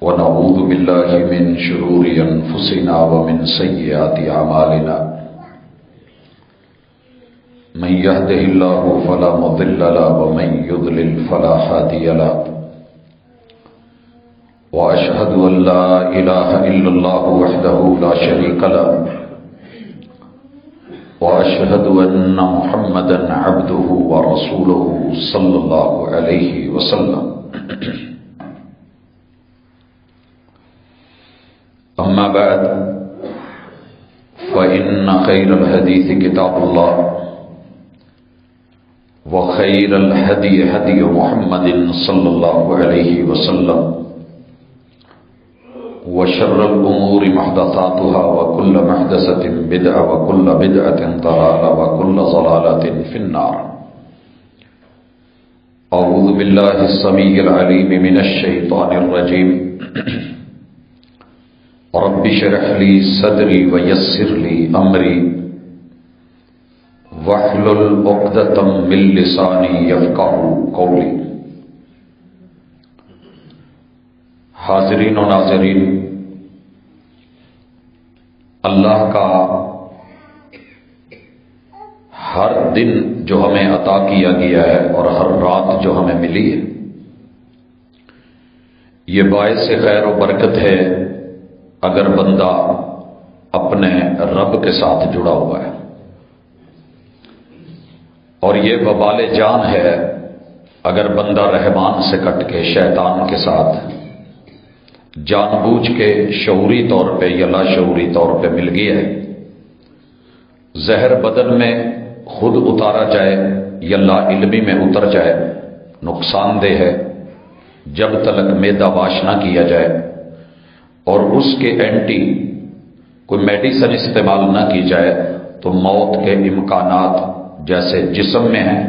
ونعوذ بالله من شرور أنفسنا ومن سيئات أعمالنا من يهده الله فلا مضل له ومن يضلل فلا هادي له وأشهد أن لا إله إلا الله وحده لا شريك له وأشهد أن محمدا عبده ورسوله صلى الله عليه وسلم أما بعد فإن خير الحديث كتاب الله وخير الهدي هدي محمد صلى الله عليه وسلم وشر الأمور محدثاتها وكل محدثة بدعة وكل بدعة ضلالة وكل ضلالة في النار. أعوذ بالله السميع العليم من الشيطان الرجيم. رب اشرح لي صدري ويسر لي أمري واحلل عقدة من لساني يفقهوا قولي. حاضرین و ناظرین، اللہ کا ہر دن جو ہمیں عطا کیا گیا ہے اور ہر رات جو ہمیں ملی ہے، یہ باعث خیر و برکت ہے اگر بندہ اپنے رب کے ساتھ جڑا ہوا ہے، اور یہ وبال جان ہے اگر بندہ رحمان سے کٹ کے شیطان کے ساتھ جان بوجھ کے شعوری طور پہ یا لاشعوری طور پہ مل گیا ہے. زہر بدن میں خود اتارا جائے یا لا علمی میں اتر جائے نقصان دہ ہے. جب تلک معدہ واش نہ کیا جائے اور اس کے اینٹی کوئی میڈیسن استعمال نہ کی جائے تو موت کے امکانات جیسے جسم میں ہیں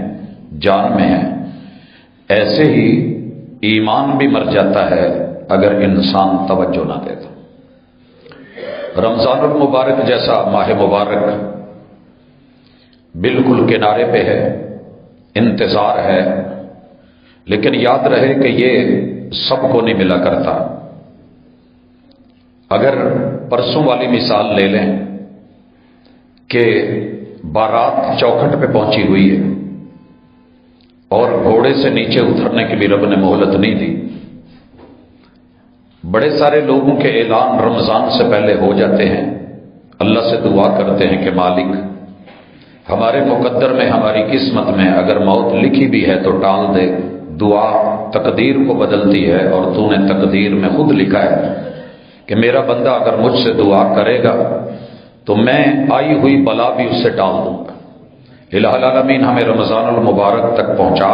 جان میں ہیں، ایسے ہی ایمان بھی مر جاتا ہے اگر انسان توجہ نہ دے تو. رمضان المبارک جیسا ماہ مبارک بالکل کنارے پہ ہے، انتظار ہے، لیکن یاد رہے کہ یہ سب کو نہیں ملا کرتا. اگر پرسوں والی مثال لے لیں کہ بارات چوکھٹ پہ پہنچی ہوئی ہے اور گھوڑے سے نیچے اترنے کی بھی رب نے مہلت نہیں دی. بڑے سارے لوگوں کے اعلان رمضان سے پہلے ہو جاتے ہیں. اللہ سے دعا کرتے ہیں کہ مالک ہمارے مقدر میں ہماری قسمت میں اگر موت لکھی بھی ہے تو ٹال دے. دعا تقدیر کو بدلتی ہے اور تو نے تقدیر میں خود لکھا ہے کہ میرا بندہ اگر مجھ سے دعا کرے گا تو میں آئی ہوئی بلا بھی اس سے ٹال دوں گا. الہ العالمین ہمیں رمضان المبارک تک پہنچا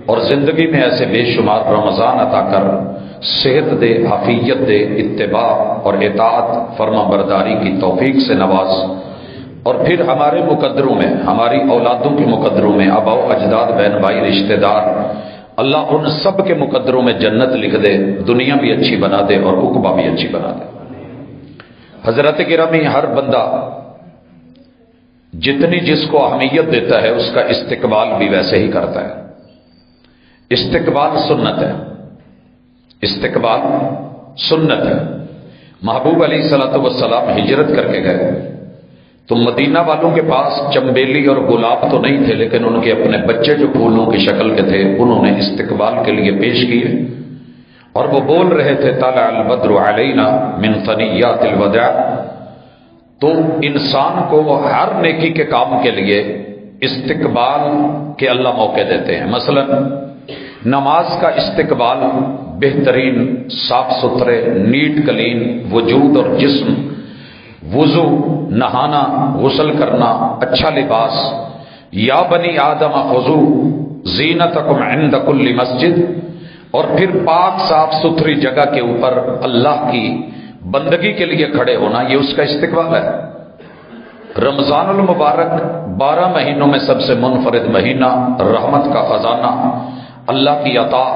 اور زندگی میں ایسے بے شمار رمضان عطا کر صحت دے، عافیت دے، اتباع اور اطاعت فرما برداری کی توفیق سے نواز، اور پھر ہمارے مقدروں میں، ہماری اولادوں کے مقدروں میں، آبا و اجداد، بہن بھائی، رشتہ دار، اللہ ان سب کے مقدروں میں جنت لکھ دے، دنیا بھی اچھی بنا دے اور عقبہ بھی اچھی بنا دے. حضرت گرامی، ہر بندہ جتنی جس کو اہمیت دیتا ہے اس کا استقبال بھی ویسے ہی کرتا ہے. استقبال سنت ہے، استقبال سنت ہے. محبوب علیہ الصلوۃ والسلام ہجرت کر کے گئے تو مدینہ والوں کے پاس چمبیلی اور گلاب تو نہیں تھے، لیکن ان کے اپنے بچے جو پھولوں کی شکل کے تھے انہوں نے استقبال کے لیے پیش کیے اور وہ بول رہے تھے طلع البدر علینا من ثنیات الوداع. تو انسان کو ہر نیکی کے کام کے لیے استقبال کے اللہ موقع دیتے ہیں. مثلا نماز کا استقبال بہترین، صاف ستھرے، نیٹ کلین وجود اور جسم، وضو، نہانا، غسل کرنا، اچھا لباس. یا بنی آدم خذوا زینتکم عند کل مسجد، اور پھر پاک صاف ستھری جگہ کے اوپر اللہ کی بندگی کے لیے کھڑے ہونا، یہ اس کا استقبال ہے. رمضان المبارک 12 مہینوں میں سب سے منفرد مہینہ، رحمت کا خزانہ، اللہ کی عطا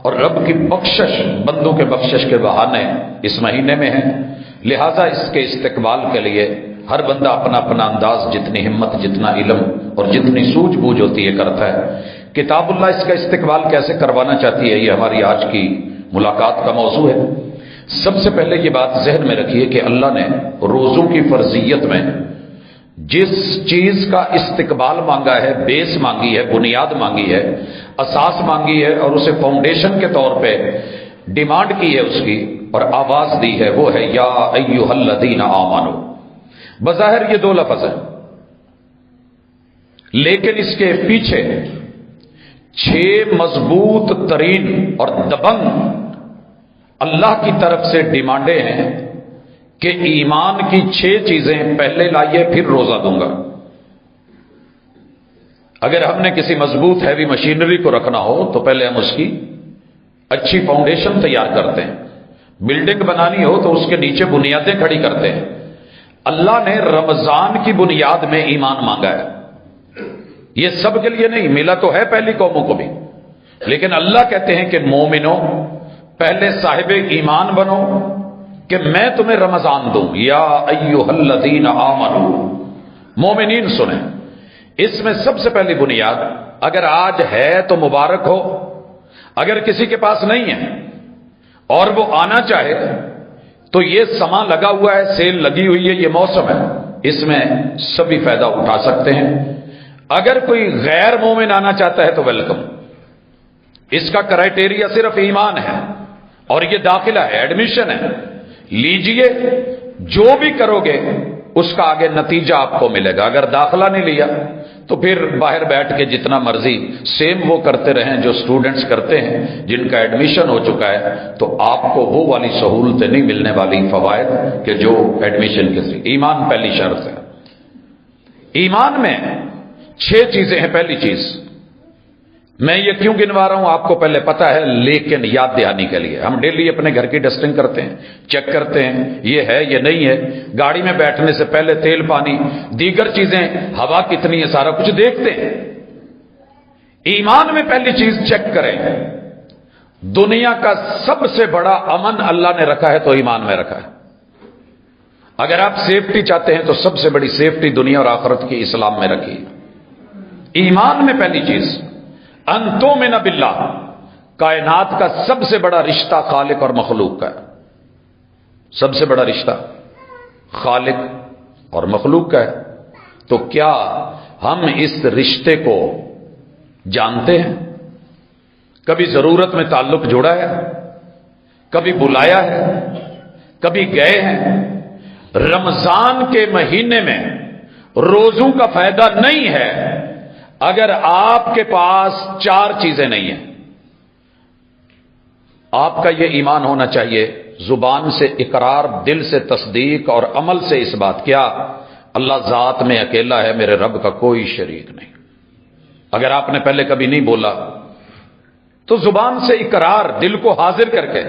اور رب کی بخشش، بندوں کے بخشش کے بہانے اس مہینے میں ہیں. لہذا اس کے استقبال کے لیے ہر بندہ اپنا اپنا انداز، جتنی ہمت، جتنا علم اور جتنی سوجھ بوجھ ہوتی ہے کرتا ہے. کتاب اللہ اس کا استقبال کیسے کروانا چاہتی ہے، یہ ہماری آج کی ملاقات کا موضوع ہے۔ سب سے پہلے یہ بات ذہن میں رکھیے کہ اللہ نے روزوں کی فرضیت میں جس چیز کا استقبال مانگا ہے، بیس مانگی ہے، بنیاد مانگی ہے، اساس مانگی ہے، اور اسے فاؤنڈیشن کے طور پہ ڈیمانڈ کی ہے اس کی اور آواز دی ہے، وہ ہے یا ایھا الذین آمنو۔ بظاہر یہ دو لفظ ہیں، لیکن اس کے پیچھے 6 مضبوط ترین اور دبنگ اللہ کی طرف سے ڈیمانڈیں ہیں کہ ایمان کی 6 چیزیں پہلے لائیے پھر روزہ دوں گا۔ اگر ہم نے کسی مضبوط ہیوی مشینری کو رکھنا ہو تو پہلے ہم اس کی اچھی فاؤنڈیشن تیار کرتے ہیں، بلڈنگ بنانی ہو تو اس کے نیچے بنیادیں کھڑی کرتے ہیں۔ اللہ نے رمضان کی بنیاد میں ایمان مانگا ہے۔ یہ سب کے لیے نہیں، ملا تو ہے پہلی قوموں کو بھی، لیکن اللہ کہتے ہیں کہ مومنوں پہلے صاحب ایمان بنو کہ میں تمہیں رمضان دوں۔ یا ایھا الذین آمنو، مومنین سنیں، اس میں سب سے پہلی بنیاد اگر آج ہے تو مبارک ہو، اگر کسی کے پاس نہیں ہے اور وہ آنا چاہے تو یہ سما لگا ہوا ہے، سیل لگی ہوئی ہے، یہ موسم ہے، اس میں سبھی فائدہ اٹھا سکتے ہیں۔ اگر کوئی غیر مومن آنا چاہتا ہے تو ویلکم، اس کا کرائٹیریا صرف ایمان ہے اور یہ داخلہ ہے، ایڈمیشن ہے، لیجئے، جو بھی کرو گے اس کا آگے نتیجہ آپ کو ملے گا۔ اگر داخلہ نہیں لیا تو پھر باہر بیٹھ کے جتنا مرضی سیم وہ کرتے رہیں جو سٹوڈنٹس کرتے ہیں جن کا ایڈمیشن ہو چکا ہے، تو آپ کو وہ والی سہولتیں نہیں ملنے والی، فوائد کہ جو ایڈمیشن کے ذریعے۔ ایمان پہلی شرط ہے۔ ایمان میں 6 چیزیں ہیں۔ پہلی چیز میں یہ کیوں گنوا رہا ہوں آپ کو پہلے پتا ہے، لیکن یاد دہانی کے لیے ہم ڈیلی اپنے گھر کی ڈسٹنگ کرتے ہیں، چیک کرتے ہیں یہ ہے یہ نہیں ہے، گاڑی میں بیٹھنے سے پہلے تیل پانی دیگر چیزیں، ہوا کتنی ہے، سارا کچھ دیکھتے ہیں۔ ایمان میں پہلی چیز چیک کریں، دنیا کا سب سے بڑا امن اللہ نے رکھا ہے تو ایمان میں رکھا ہے۔ اگر آپ سیفٹی چاہتے ہیں تو سب سے بڑی سیفٹی دنیا اور آخرت کی اسلام میں رکھی۔ ایمان میں پہلی چیز ان تؤمن باللہ، کائنات کا سب سے بڑا رشتہ خالق اور مخلوق کا ہے۔ سب سے بڑا رشتہ خالق اور مخلوق کا ہے، تو کیا ہم اس رشتے کو جانتے ہیں؟ کبھی ضرورت میں تعلق جوڑا ہے، کبھی بلایا ہے، کبھی گئے ہیں۔ رمضان کے مہینے میں روزوں کا فائدہ نہیں ہے اگر آپ کے پاس 4 چیزیں نہیں ہیں۔ آپ کا یہ ایمان ہونا چاہیے، زبان سے اقرار، دل سے تصدیق اور عمل سے اس بات، کیا اللہ ذات میں اکیلا ہے، میرے رب کا کوئی شریک نہیں۔ اگر آپ نے پہلے کبھی نہیں بولا تو زبان سے اقرار، دل کو حاضر کر کے،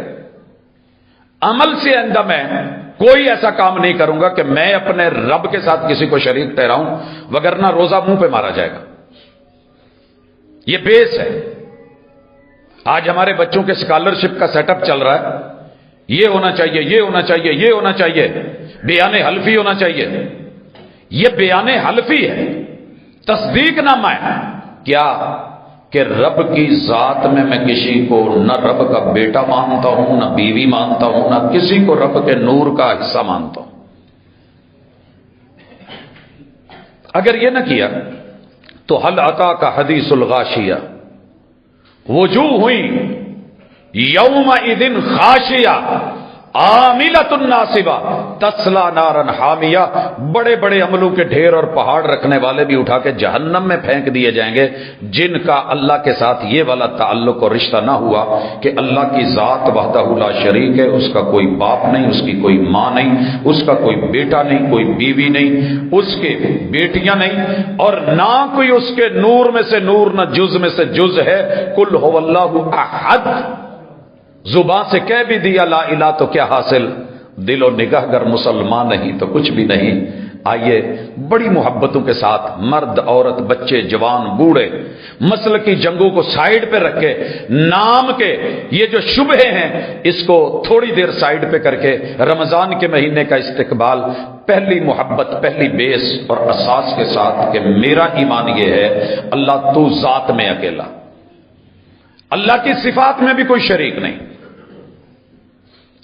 عمل سے آئندہ میں کوئی ایسا کام نہیں کروں گا کہ میں اپنے رب کے ساتھ کسی کو شریک ٹھہراؤں، وگرنہ روزہ منہ پہ مارا جائے گا۔ یہ بیس ہے۔ آج ہمارے بچوں کے اسکالرشپ کا سیٹ اپ چل رہا ہے، یہ ہونا چاہیے، یہ ہونا چاہیے، یہ ہونا چاہیے، بیان حلفی ہونا چاہیے۔ یہ بیان حلفی ہے، تصدیق نامہ ہے، کیا کہ رب کی ذات میں کسی کو نہ رب کا بیٹا مانتا ہوں، نہ بیوی مانتا ہوں، نہ کسی کو رب کے نور کا حصہ مانتا ہوں۔ اگر یہ نہ کیا تو حل عطا کا حدیث الغاشیہ، وجوہ ہوئی یومئذ خاشیہ عاملۃ ناصبہ تصلی نارا حامیہ، بڑے بڑے عملوں کے ڈھیر اور پہاڑ رکھنے والے بھی اٹھا کے جہنم میں پھینک دیے جائیں گے، جن کا اللہ کے ساتھ یہ والا تعلق اور رشتہ نہ ہوا کہ اللہ کی ذات وحدہ لا شریک ہے، اس کا کوئی باپ نہیں، اس کی کوئی ماں نہیں، اس کا کوئی بیٹا نہیں، کوئی بیوی نہیں، اس کے بیٹیاں نہیں، اور نہ کوئی اس کے نور میں سے نور، نہ جز میں سے جز ہے۔ قل هو اللہ احد، زبان سے کہہ بھی دیا لا الہ تو کیا حاصل، دل و نگاہ گر مسلمان نہیں تو کچھ بھی نہیں۔ آئیے بڑی محبتوں کے ساتھ مرد، عورت، بچے، جوان، بوڑھے، مسلکی جنگوں کو سائیڈ پہ رکھ کے، نام کے یہ جو شبہے ہیں اس کو تھوڑی دیر سائیڈ پہ کر کے رمضان کے مہینے کا استقبال پہلی محبت، پہلی بیس اور اساس کے ساتھ کہ میرا ایمان یہ ہے اللہ تو ذات میں اکیلا، اللہ کی صفات میں بھی کوئی شریک نہیں،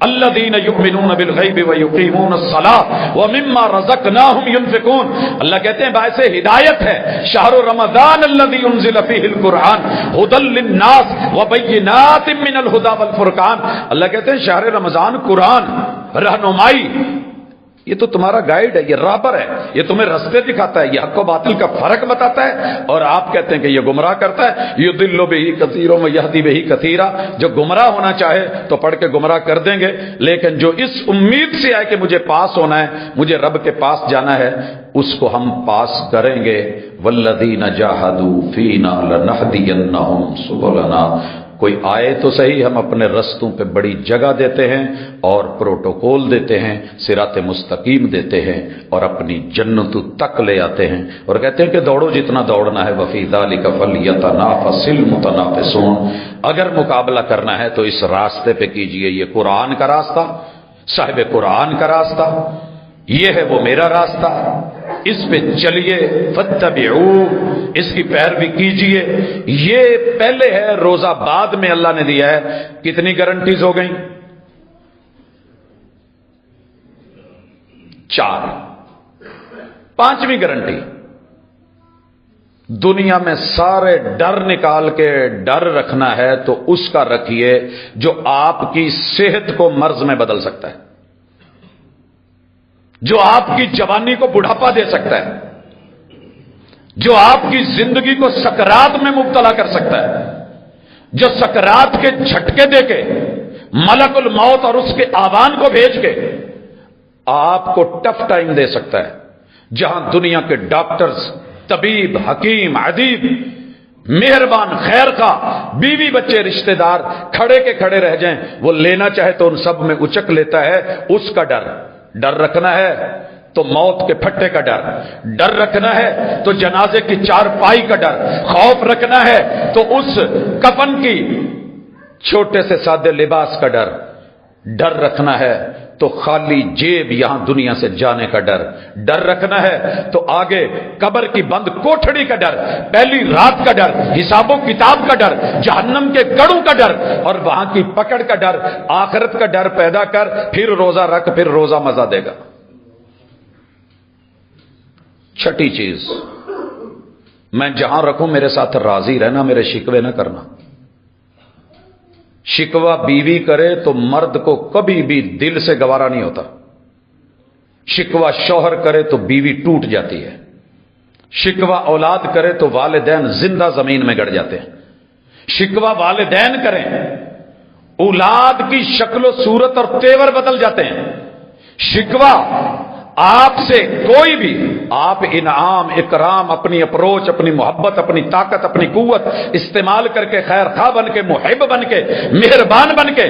الذین یؤمنون بالغیب ویقیمون الصلاۃ ومما رزقناہم ینفقون. اللہ کہتے ہیں باعث ہدایت ہے شہر رمضان الذی انزل فیہ القرآن ھدی للناس وبینات من الھدی والفرقان. اللہ کہتے ہیں شہر رمضان قرآن رہنمائی، یہ تو تمہارا گائیڈ ہے، یہ رابر ہے، یہ تمہیں رستے دکھاتا ہے، یہ حق و باطل کا فرق بتاتا ہے. اور آپ کہتے ہیں کہ یہ گمراہ کرتا ہے. یضل بہ کثیر ویہدی بہ کثیرا. جو گمراہ ہونا چاہے تو پڑھ کے گمراہ کر دیں گے، لیکن جو اس امید سے آئے کہ مجھے پاس ہونا ہے، مجھے رب کے پاس جانا ہے، اس کو ہم پاس کریں گے. والذین جاہدوا فینا لنہدینہم سبلنا. کوئی آئے تو صحیح، ہم اپنے رستوں پہ بڑی جگہ دیتے ہیں اور پروٹوکول دیتے ہیں، صراط مستقیم دیتے ہیں اور اپنی جنت تک لے آتے ہیں. اور کہتے ہیں کہ دوڑو جتنا دوڑنا ہے. وفی ذلک فلیتنافس المتنافسون. اگر مقابلہ کرنا ہے تو اس راستے پہ کیجئے. یہ قرآن کا راستہ، صاحب قرآن کا راستہ، یہ ہے وہ میرا راستہ، اس پہ چلیے. فتبعوا، اس کی پیروی کیجئے. یہ پہلے ہے، روزہ بعد میں اللہ نے دیا ہے. کتنی گارنٹیز ہو گئیں؟ 4. 5ویں گارنٹی، دنیا میں سارے ڈر نکال کے ڈر رکھنا ہے تو اس کا رکھیے جو آپ کی صحت کو مرض میں بدل سکتا ہے، جو آپ کی جوانی کو بڑھاپا دے سکتا ہے، جو آپ کی زندگی کو سکرات میں مبتلا کر سکتا ہے، جو سکرات کے جھٹکے دے کے ملک الموت اور اس کے آوان کو بھیج کے آپ کو ٹف ٹائم دے سکتا ہے. جہاں دنیا کے ڈاکٹرز، طبیب، حکیم، ادیب، مہربان، خیر خواہ، بیوی بچے، رشتہ دار کھڑے کے کھڑے رہ جائیں، وہ لینا چاہے تو ان سب میں اچک لیتا ہے. اس کا ڈر رکھنا ہے تو موت کے پھٹے کا ڈر رکھنا ہے تو جنازے کی چارپائی کا خوف رکھنا ہے تو اس کفن کی چھوٹے سے سادے لباس کا ڈر رکھنا ہے تو خالی جیب یہاں دنیا سے جانے کا ڈر رکھنا ہے تو آگے قبر کی بند کوٹھڑی کا پہلی رات کا حساب و کتاب کا جہنم کے گڑوں کا اور وہاں کی پکڑ کا آخرت کا پیدا کر. پھر روزہ رکھ، پھر روزہ مزہ دے گا. 6ٹھی چیز، میں جہاں رکھوں میرے ساتھ راضی رہنا، میرے شکوے نہ کرنا. شکوہ بیوی کرے تو مرد کو کبھی بھی دل سے گوارا نہیں ہوتا. شکوہ شوہر کرے تو بیوی ٹوٹ جاتی ہے. شکوہ اولاد کرے تو والدین زندہ زمین میں گڑ جاتے ہیں. شکوہ والدین کریں، اولاد کی شکل و صورت اور تیور بدل جاتے ہیں. شکوہ آپ سے کوئی بھی، آپ انعام، اکرام، اپنی اپروچ، اپنی محبت، اپنی طاقت، اپنی قوت استعمال کر کے خیر خواہ بن کے، محب بن کے، مہربان بن کے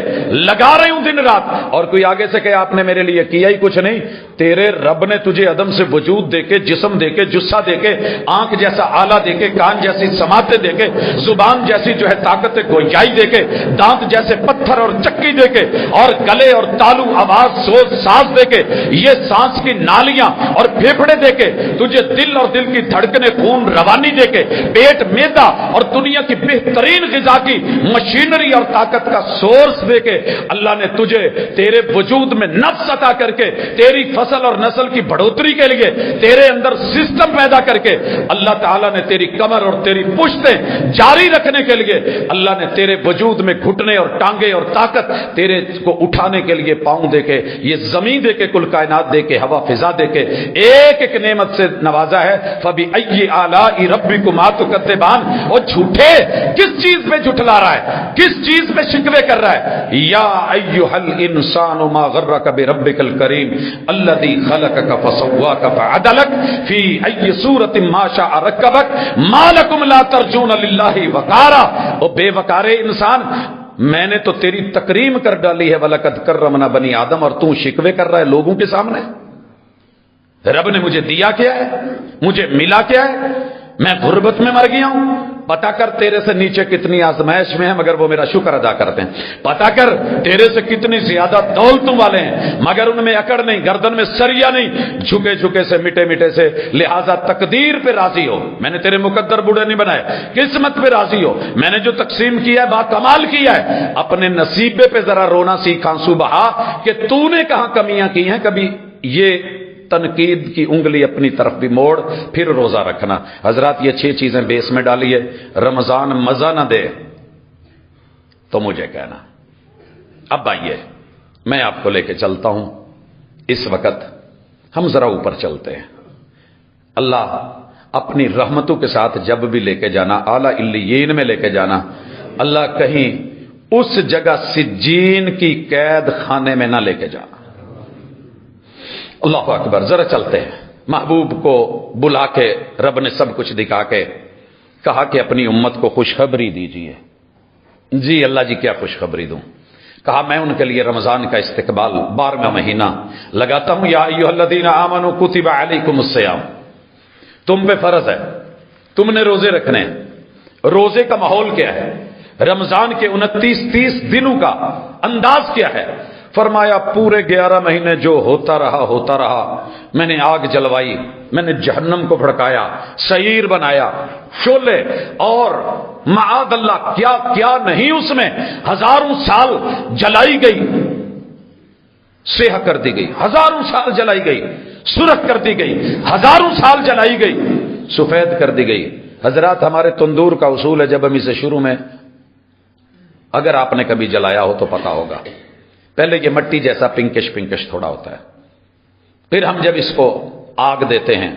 لگا رہے ہوں دن رات، اور کوئی آگے سے کہ آپ نے میرے لیے کیا ہی کچھ نہیں. تیرے رب نے تجھے عدم سے وجود دے کے، جسم دے کے، جسہ دے کے، آنکھ جیسا آلہ دے کے، کان جیسی سماعتیں دے کے، زبان جیسی جو ہے طاقت گویائی دے کے، دانت جیسے پتھر اور چکی دے کے، اور گلے اور تالو آواز سوز ساز دے کے، یہ سانس کی نالیاں اور پھیپھڑے دے کے، تجھے دل اور دل کی دھڑکنے، خون روانی دے کے، پیٹ میدا اور دنیا کی بہترین غذا کی مشینری اور طاقت کا سورس دے کے اللہ نے تجھے تیرے وجود میں نفس عطا کر کے، تیری فصل اور نسل کی بڑھوتری کے لیے تیرے اندر سسٹم پیدا کر کے، اللہ تعالیٰ نے تیری کمر اور تیری پشتیں جاری رکھنے کے لیے اللہ نے تیرے وجود میں گھٹنے اور ٹانگے اور طاقت تیرے کو اٹھانے کے لیے پاؤں دے کے، یہ زمین دے کے، کل کائنات دے کے، ہوا فضا دے کے ایک ایک نعمت سے نوازا ہے. فَبِأَيِّ آلَاءِ رَبِّكُمَا تُكَذِّبَانِ. اور جھوٹے کس چیز پہ جھٹلا رہا ہے، کس چیز پہ شکوے کر رہا ہے؟ یا ایھا الانسان ما غرک بربک الکریم الذی خلقک فسواک فعدلک فی ای صورت ما شاء رکبک ما لکم لا ترجون للہ وقارا. او بے وقارے انسان، میں نے تو تیری تکریم کر ڈالی ہے. وَلَقَدْ كَرَّمْنَا بنی آدم، اور تو شکوے کر رہا ہے لوگوں کے سامنے. رب نے مجھے دیا کیا ہے، مجھے ملا کیا ہے؟ میں غربت میں مر گیا ہوں، پتا کر تیرے سے نیچے کتنی آزمائش میں ہیں مگر وہ میرا شکر ادا کرتے ہیں، پتا کر تیرے سے کتنی زیادہ دولتوں والے ہیں مگر ان میں اکڑ نہیں، گردن میں سریا نہیں، جھکے جھکے سے مٹے مٹے سے، لہذا تقدیر پہ راضی ہو، میں نے تیرے مقدر بوڑھے نہیں بنائے، قسمت پہ راضی ہو، میں نے جو تقسیم کیا ہے با کمال کیا ہے، اپنے نصیبے پہ ذرا رونا سیکھ، آنسو بہا کہ تو نے کہاں کمیاں کی ہیں، کبھی یہ تنقید کی انگلی اپنی طرف بھی موڑ، پھر روزہ رکھنا۔ حضرات یہ 6 چیزیں بیس میں ڈالیے، رمضان مزہ نہ دے تو مجھے کہنا۔ اب آئیے میں آپ کو لے کے چلتا ہوں، اس وقت ہم ذرا اوپر چلتے ہیں۔ اللہ اپنی رحمتوں کے ساتھ جب بھی لے کے جانا، اعلیٰ علیین میں لے کے جانا، اللہ کہیں اس جگہ سجین کی قید خانے میں نہ لے کے جانا۔ اللہ اکبر، ذرا چلتے ہیں۔ محبوب کو بلا کے رب نے سب کچھ دکھا کے کہا کہ اپنی امت کو خوشخبری دیجیے۔ جی اللہ جی کیا خوشخبری دوں؟ کہا میں ان کے لیے رمضان کا استقبال 12واں مہینہ لگاتا ہوں۔ یا ایھا الذین آمنوا کتب علیکم الصیام، تم پہ فرض ہے، تم نے روزے رکھنے ہیں۔ روزے کا ماحول کیا ہے؟ رمضان کے 29-30 دنوں کا انداز کیا ہے؟ فرمایا پورے 11 مہینے جو ہوتا رہا، میں نے آگ جلوائی، میں نے جہنم کو بھڑکایا، سعیر بنایا، شعلے، اور معاذ اللہ کیا کیا نہیں، اس میں ہزاروں سال جلائی گئی، سیاہ کر دی گئی، ہزاروں سال جلائی گئی، سرخ کر دی گئی، ہزاروں سال جلائی گئی، سفید کر دی گئی۔ حضرات ہمارے تندور کا اصول ہے، جب ہم اسے شروع میں، اگر آپ نے کبھی جلایا ہو تو پتا ہوگا، پہلے یہ مٹی جیسا پنکش تھوڑا ہوتا ہے، پھر ہم جب اس کو آگ دیتے ہیں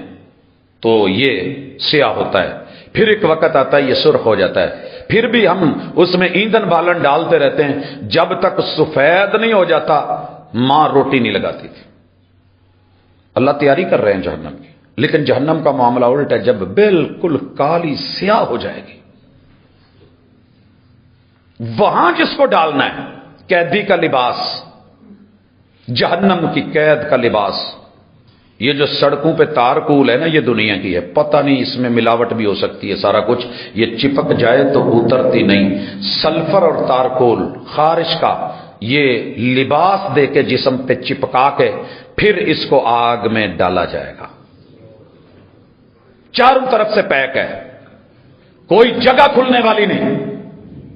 تو یہ سیاہ ہوتا ہے، پھر ایک وقت آتا ہے یہ سرخ ہو جاتا ہے، پھر بھی ہم اس میں ایندھن بالن ڈالتے رہتے ہیں، جب تک سفید نہیں ہو جاتا ماں روٹی نہیں لگاتی تھی۔ اللہ تیاری کر رہے ہیں جہنم کی، لیکن جہنم کا معاملہ الٹ ہے، جب بالکل کالی سیاہ ہو جائے گی وہاں جس کو ڈالنا ہے قیدی کا لباس، جہنم کی قید کا لباس۔ یہ جو سڑکوں پہ تارکول ہے نا، یہ دنیا کی ہے، پتہ نہیں اس میں ملاوٹ بھی ہو سکتی ہے، سارا کچھ یہ چپک جائے تو اترتی نہیں۔ سلفر اور تارکول خارش کا یہ لباس دے کے جسم پہ چپکا کے پھر اس کو آگ میں ڈالا جائے گا۔ چاروں طرف سے پیک ہے، کوئی جگہ کھلنے والی نہیں۔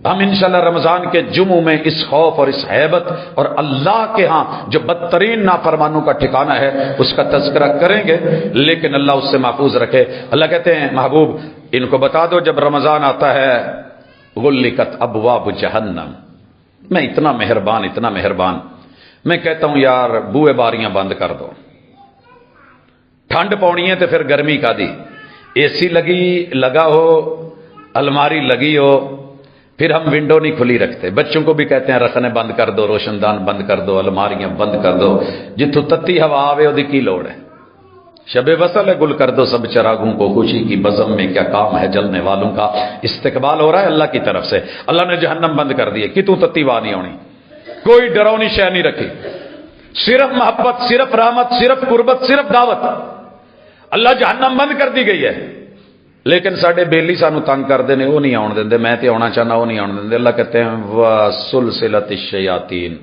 ہم انشاءاللہ رمضان کے جمعوں میں اس خوف اور اس ہیبت اور اللہ کے ہاں جو بدترین نافرمانوں کا ٹھکانہ ہے اس کا تذکرہ کریں گے، لیکن اللہ اس سے محفوظ رکھے۔ اللہ کہتے ہیں محبوب ان کو بتا دو جب رمضان آتا ہے غلقت ابواب جہنم، میں اتنا مہربان، میں کہتا ہوں یار بوئے باریاں بند کر دو، ٹھنڈ پونی ہے تو پھر گرمی کا دی، اے سی لگا ہو، الماری لگی ہو، پھر ہم ونڈو نہیں کھلی رکھتے، بچوں کو بھی کہتے ہیں رکھنے بند کر دو، روشن دان بند کر دو، الماریاں بند کر دو، جتوں تتی ہوا آوے وہ کی لوڑ ہے۔ شب وصل ہے گل کر دو سب چراغوں کو، خوشی کی بزم میں کیا کام ہے جلنے والوں کا۔ استقبال ہو رہا ہے اللہ کی طرف سے، اللہ نے جہنم بند کر دی ہے کہ تو تتی وا نہیں ہونی، کوئی ڈراؤنی شے نہیں رکھی، صرف محبت، صرف رحمت، صرف قربت، صرف دعوت۔ اللہ جہنم بند کر دی گئی ہے، لیکن ساڈے بیلی سانو تنگ کردے نے، وہ نہیں آن دیندے، میں تے آنا چاہنا وہ نہیں آن دیندے۔ اللہ کہتے ہیں وَسُلْسِلَتِ الشَّيَاطِينَ،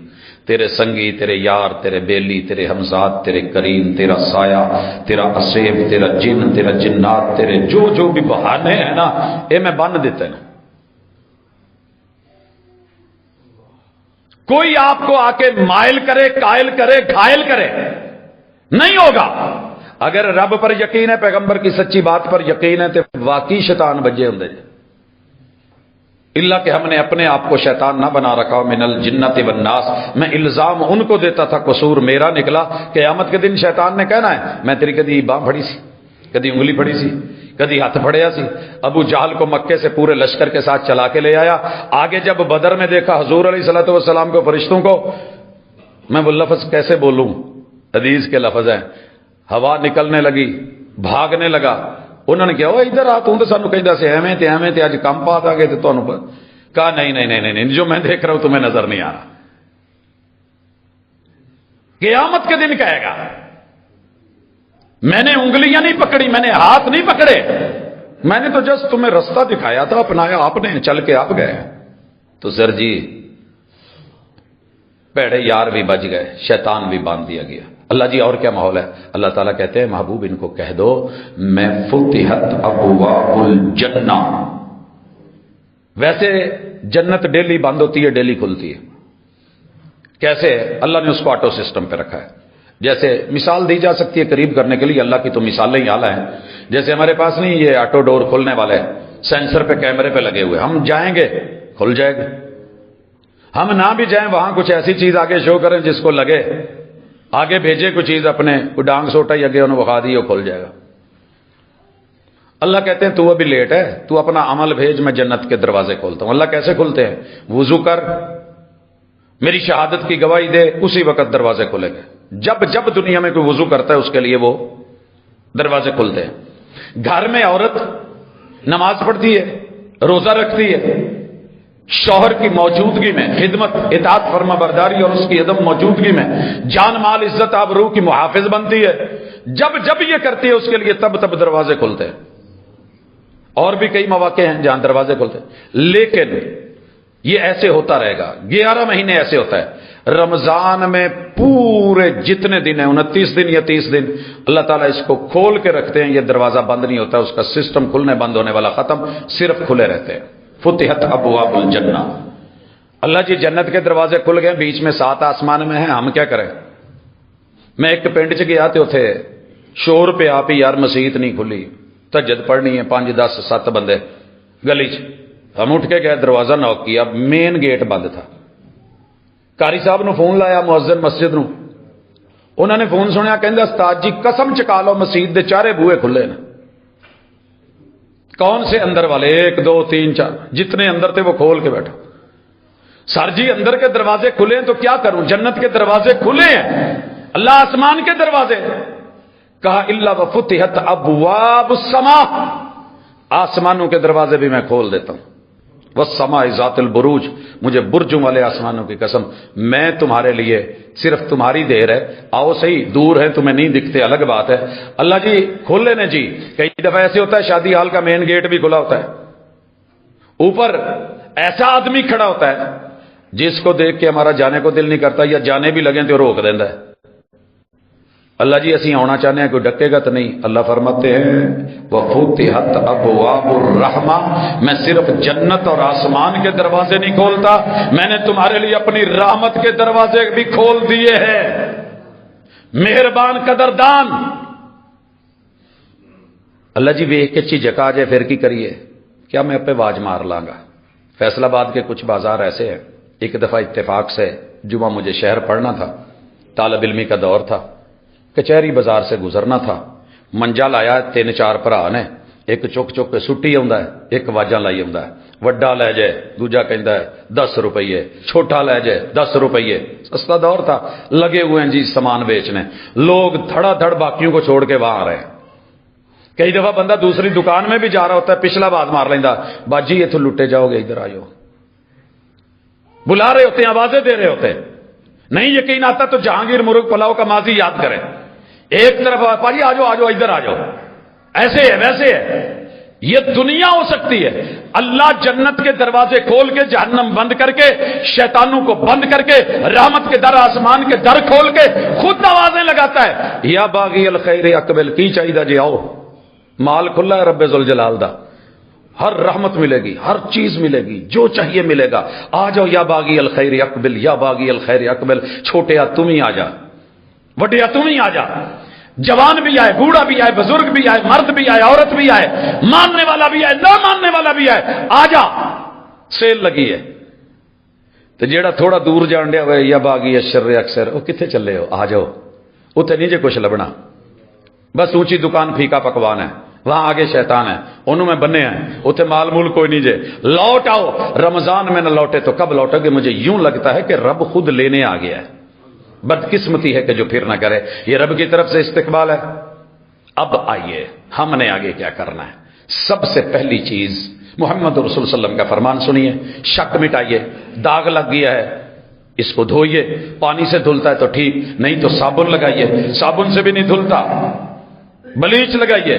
تیرے سنگی، تیرے یار، تیرے بیلی، تیرے ہمزاد، تیرے کریم، تیرا سایہ، تیرا اسیب، تیرا جن، تیرا جنات، تیرے جو بھی بہانے ہیں نا، یہ میں بن دیتے ہیں۔ کوئی آپ کو آ کے مائل کرے، قائل کرے، گھائل کرے نہیں ہوگا۔ اگر رب پر یقین ہے، پیغمبر کی سچی بات پر یقین ہے تو واقعی شیطان بجے ہوں اللہ کہ ہم نے اپنے آپ کو شیطان نہ بنا رکھا من الجنت والناس۔ میں الزام ان کو دیتا تھا، قصور میرا نکلا۔ قیامت کے دن شیطان نے کہنا ہے میں تیری کدی باں پھڑی سی، کدی انگلی پھڑی سی، کدی ہاتھ پھڑیا سی۔ ابو جہل کو مکے سے پورے لشکر کے ساتھ چلا کے لے آیا، آگے جب بدر میں دیکھا حضور علیہ الصلوۃ والسلام کو، فرشتوں کو، میں وہ لفظ کیسے بولوں، حدیث کے لفظ ہیں، ہوا نکلنے لگی، بھاگنے لگا۔ انہوں نے کہا وہ ادھر آ، تم تو سانو کہندا سی ایویں تے اج کم پا آ گئے تے تانوں کہا نہیں، جو میں دیکھ رہا ہوں تمہیں نظر نہیں آ رہا۔ قیامت کے دن کہے گا میں نے انگلیاں نہیں پکڑی، میں نے ہاتھ نہیں پکڑے، میں نے تو جس تمہیں رستہ دکھایا تھا، اپنایا آپ نے، چل کے آپ گئے۔ تو سر جی پیڑے یار بھی بچ گئے، شیطان بھی باندھ دیا گیا۔ اللہ جی اور کیا ماحول ہے؟ اللہ تعالیٰ کہتے ہیں محبوب ان کو کہہ دو میں فتحت ابواب الجنہ۔ ویسے جنت ڈیلی بند ہوتی ہے، ڈیلی کھلتی ہے۔ کیسے؟ اللہ نے اس کو آٹو سسٹم پہ رکھا ہے۔ جیسے مثال دی جا سکتی ہے قریب کرنے کے لیے، اللہ کی تو مثالیں ہی اعلیٰ ہیں۔ جیسے ہمارے پاس نہیں یہ آٹو ڈور کھولنے والے سینسر پہ کیمرے پہ لگے ہوئے، ہم جائیں گے کھل جائے گا، ہم نہ بھی جائیں وہاں کچھ ایسی چیز آگے شو کریں جس کو لگے، آگے بھیجے کوئی چیز اپنے، کوئی ڈانگ سوٹا ہی آگے انہوں بخا دی، وہ کھل جائے گا۔ اللہ کہتے ہیں تو ابھی لیٹ ہے، تو اپنا عمل بھیج، میں جنت کے دروازے کھولتا ہوں۔ اللہ کیسے کھلتے ہیں؟ وضو کر، میری شہادت کی گواہی دے، اسی وقت دروازے کھلیں گے۔ جب جب دنیا میں کوئی وضو کرتا ہے اس کے لیے وہ دروازے کھلتے ہیں۔ گھر میں عورت نماز پڑھتی ہے، روزہ رکھتی ہے، شوہر کی موجودگی میں خدمت، اطاعت، فرما برداری اور اس کی عدم موجودگی میں جان مال عزت آبرو کی محافظ بنتی ہے۔ جب جب یہ کرتی ہے اس کے لیے تب تب دروازے کھلتے ہیں۔ اور بھی کئی مواقع ہیں جہاں دروازے کھلتے ہیں، لیکن یہ ایسے ہوتا رہے گا، 11 مہینے ایسے ہوتا ہے۔ رمضان میں پورے جتنے دن ہیں، 29 دن یا 30 دن، اللہ تعالیٰ اس کو کھول کے رکھتے ہیں، یہ دروازہ بند نہیں ہوتا، اس کا سسٹم کھلنے بند ہونے والا ختم، صرف کھلے رہتے ہیں۔ فتحت ابواب الجنہ۔ اللہ جی جنت کے دروازے کھل گئے، بیچ میں 7 آسمان میں ہیں، ہم کیا کریں؟ میں ایک پنڈ چ گیا تے اتنے شور پہ آپ ہی یار مسیت نہیں کھلی، تہجد پڑھنی ہے، 5 10 7 بندے گلی چ، ہم اٹھ کے گئے، دروازہ نوک کیا، مین گیٹ بند تھا۔ قاری صاحب نو فون لایا مؤذن مسجد نو، انہوں نے فون سنیا، کہندے استاد جی قسم چکا لو مسجد دے چارے بوئے کھلے نے۔ کون سے اندر والے؟ 1 2 3 4 جتنے اندر تھے وہ کھول کے بیٹھا۔ سر جی اندر کے دروازے کھلے ہیں تو کیا کروں؟ جنت کے دروازے کھلے ہیں، اللہ آسمان کے دروازے۔ کہا الا وفتحت ابواب السماء، آسمانوں کے دروازے بھی میں کھول دیتا ہوں۔ والسماء ذات البروج، مجھے برجوں والے آسمانوں کی قسم، میں تمہارے لیے صرف تمہاری دیر ہے، آؤ صحیح، دور ہے تمہیں نہیں دکھتے الگ بات ہے۔ اللہ جی کھولے نے جی، کئی دفعہ ایسے ہوتا ہے شادی ہال کا مین گیٹ بھی کھلا ہوتا ہے، اوپر ایسا آدمی کھڑا ہوتا ہے جس کو دیکھ کے ہمارا جانے کو دل نہیں کرتا، یا جانے بھی لگیں تو روک دینا ہے۔ اللہ جی اسی آنا چاہتے ہیں، کوئی ڈکے گا تو نہیں۔ اللہ فرماتے ہیں وفتحت ابواب الرحمہ، میں صرف جنت اور آسمان کے دروازے نہیں کھولتا، میں نے تمہارے لیے اپنی رحمت کے دروازے بھی کھول دیے ہیں۔ مہربان قدردان اللہ جی ویکھ کے چیجک آ جائے پھر کی کریے؟ کیا میں اپنے واج مار لاں گا؟ فیصل آباد کے کچھ بازار ایسے ہیں، ایک دفعہ اتفاق سے جمعہ مجھے شہر پڑھنا تھا، طالب علمی کا دور تھا، کچہری بازار سے گزرنا تھا، منجا لایا 3 4 بھرا نے، ایک چک چک کے سٹی آندا ہے، ایک واجاں لائی آندا ہے، وڈا لے جائے دوجا کہندا ہے 10 روپیے، چھوٹا لے جائے 10 روپیے، سستا دور تھا، لگے ہوئے ہیں جی سامان بیچنے، لوگ دھڑا دھڑ باقیوں کو چھوڑ کے وہاں آ رہے ہیں۔ کئی دفعہ بندہ دوسری دکان میں بھی جا رہا ہوتا ہے، پچھلا بات مار لیندا، باجی اتھوں لٹے جاؤ گے، ادھر آجاؤ، بلا رہے ہوتے ہیں، آوازیں دے رہے ہوتے ہیں۔ نہیں یقین آتا تو جہانگیر مرغ پلاؤ کا ماضی یاد کریں، ایک طرف پاجی آجو آجو ادھر آجو، ایسے ہے ویسے ہے، یہ دنیا ہو سکتی ہے۔ اللہ جنت کے دروازے کھول کے جہنم بند کر کے، شیطانوں کو بند کر کے، رحمت کے در آسمان کے در کھول کے خود آوازیں لگاتا ہے، یا باغی الخیر اقبل، کی چاہیے جی آؤ، مال کھلا ہے رب ذوالجلال دا، ہر رحمت ملے گی، ہر چیز ملے گی، جو چاہیے ملے گا، آ جاؤ یا باغی الخیر اقبل، یا باغی الخیر اقبل، چھوٹیا تم ہی آ جا، وڈیا تم ہی آ جا، جوان بھی آئے، بوڑھا بھی آئے، بزرگ بھی آئے، مرد بھی آئے، عورت بھی آئے، ماننے والا بھی آئے، نہ ماننے والا بھی آئے، آ جا، سیل لگی ہے۔ تو جیڑا تھوڑا دور جان ڈیا ہوئے یا باغی الشر اکثر، وہ کتنے چلے ہو، آ جاؤ، اتنے نہیں جے کچھ لبنا، بس اونچی دکان پھیکا پکوان ہے، وہاں آگے شیطان ہے، انہوں میں بنے ہیں، اتنے مال مول کوئی نہیں جے، لوٹ آؤ، رمضان میں نہ لوٹے تو کب لوٹو گے؟ مجھے یوں لگتا ہے کہ رب خود لینے آ گیا ہے، بدقسمتی ہے کہ جو پھر نہ کرے، یہ رب کی طرف سے استقبال ہے۔ اب آئیے ہم نے آگے کیا کرنا ہے؟ سب سے پہلی چیز محمد رسول صلی اللہ علیہ وسلم کا فرمان سنیے، شک مٹائیے، داغ لگ گیا ہے اس کو دھوئیے، پانی سے دھلتا ہے تو ٹھیک، نہیں تو صابن لگائیے، صابن سے بھی نہیں دھلتا، بلیچ لگائیے،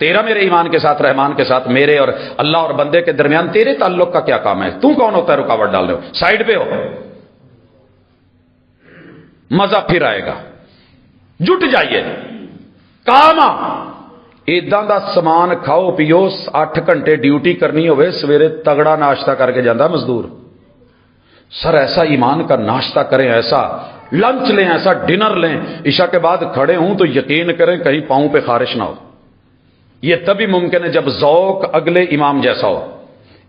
تیرا میرے ایمان کے ساتھ، رحمان کے ساتھ، میرے اور اللہ اور بندے کے درمیان تیرے تعلق کا کیا کام ہے؟ تو کون ہوتا ہے رکاوٹ ڈال رہے ہو؟ سائڈ پہ ہو، مزہ پھر آئے گا۔ جٹ جائیے کام ایداں دا سامان کھاؤ پیو، 8 گھنٹے ڈیوٹی کرنی ہوئے، سویرے تگڑا ناشتہ کر کے جاندہ مزدور، سر ایسا ایمان کا ناشتہ کریں، ایسا لنچ لیں، ایسا ڈنر لیں، عشاء کے بعد کھڑے ہوں تو یقین کریں کہیں پاؤں پہ خارش نہ ہو۔ یہ تبھی ممکن ہے جب ذوق اگلے امام جیسا ہو۔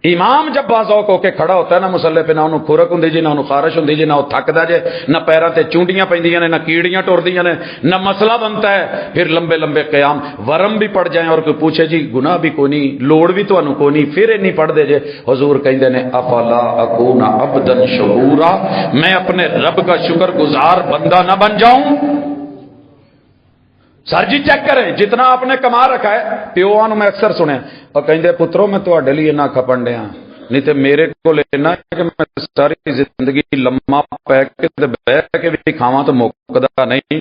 امام جب باذوق ہو کے کھڑا ہوتا ہے نا مسلے پہ، نہ انہوں کھرک ہوں جی، نہ انہوں خارش ہوں جی، نہ وہ تھکدا جے، نہ پیراں تے چونڈیاں پیندیاں نے، نہ کیڑیاں ٹردیاں نے، نہ مسئلہ بنتا ہے۔ پھر لمبے لمبے قیام، ورم بھی پڑ جائیں اور کوئی پوچھے جی گناہ بھی کوئی نہیں، لوڑ بھی تانوں کوئی نہیں، پھر نہیں پڑھ دے جے۔ حضور کہندے نے افلا اکون عبدا شکورا، میں اپنے رب کا شکر گزار بندہ نہ بن جاؤں؟ سر جی چیک کریں جتنا آپ نے کما رکھا ہے۔ پیوان میں اکثر سنیا اور کہندے پترو میں تواڈے لیے نہ کھپن ڈیا، نہیں تے میرے کو لینا کہ میں ساری زندگی لمما پے کے بہ کے بھی کھاواں تو مکدا نہیں،